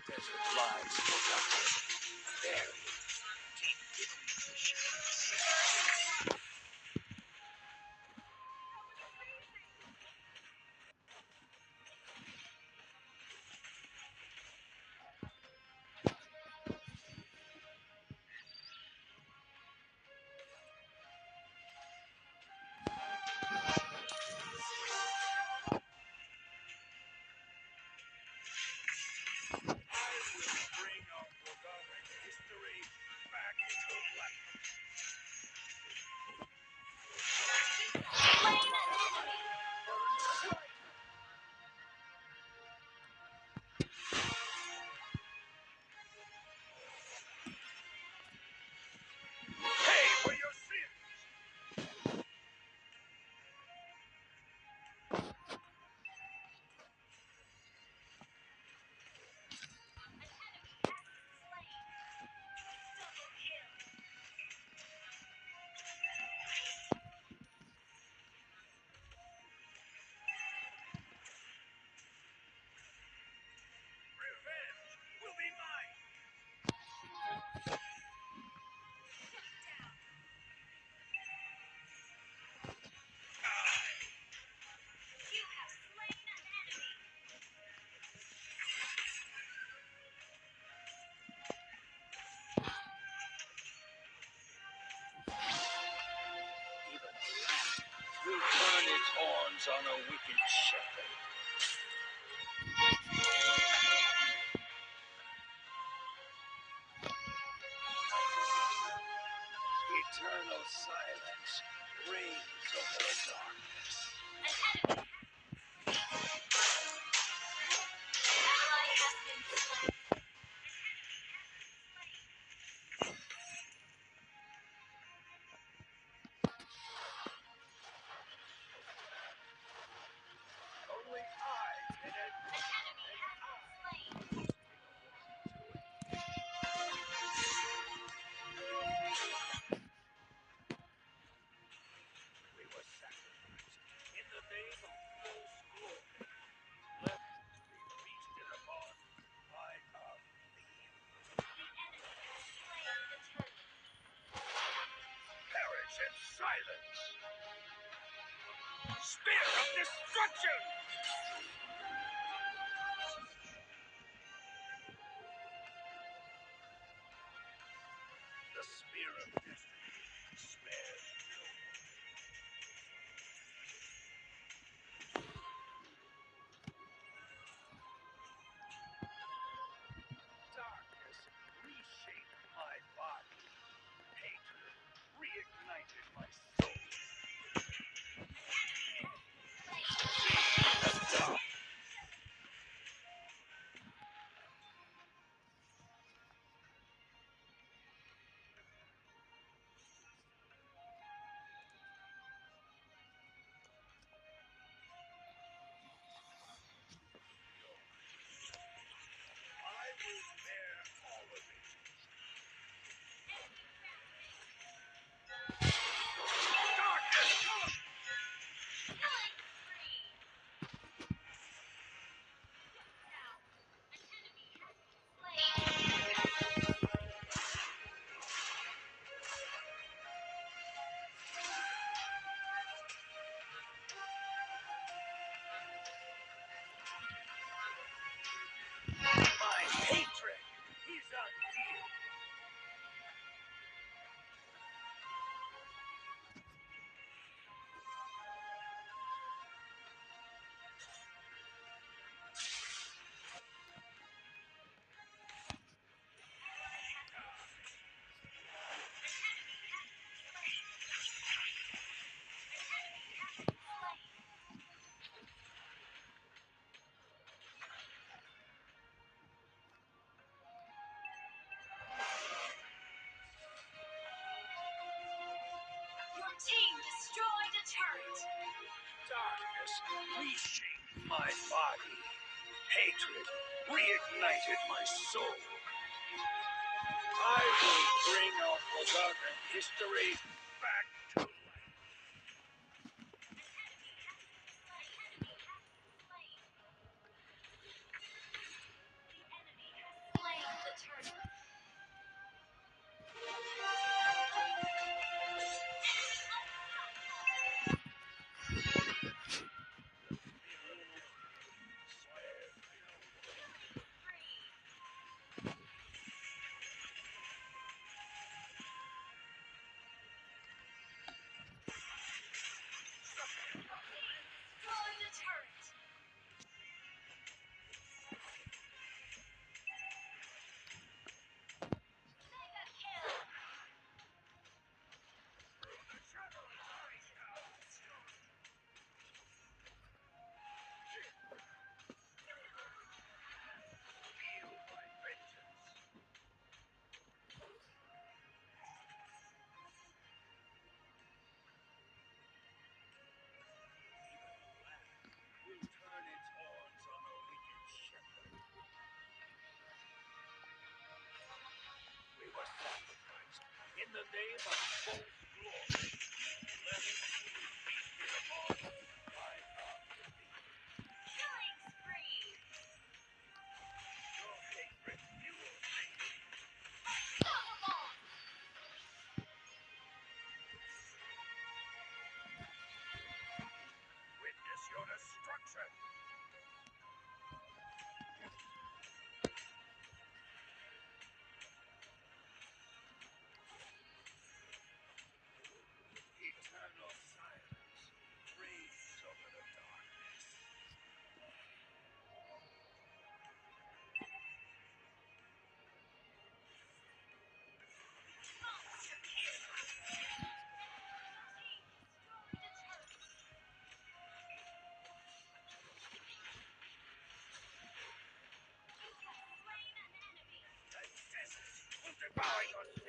desert lies forgotten, buried deep beneath the shadows. Bring our forgotten history back to life. Pay for your sins! Revenge will be mine! Even a lamb will turn its horns on a wicked shepherd. Eternal silence reigns over the darkness. Only I can end this. We were sacrificed in the name of false glory, left to be feasted upon by our thieves. Perish in silence! Spear of destruction! The spear of destiny spares no one. Darkness reshaped my body. Hatred reignited my soul. The dark. I will bear all of it. Darkness! My hatred is unreal. Your team destroyed a turret. Darkness reshaped my body. Hatred reignited my soul. I will bring our forgotten history back to life. Power your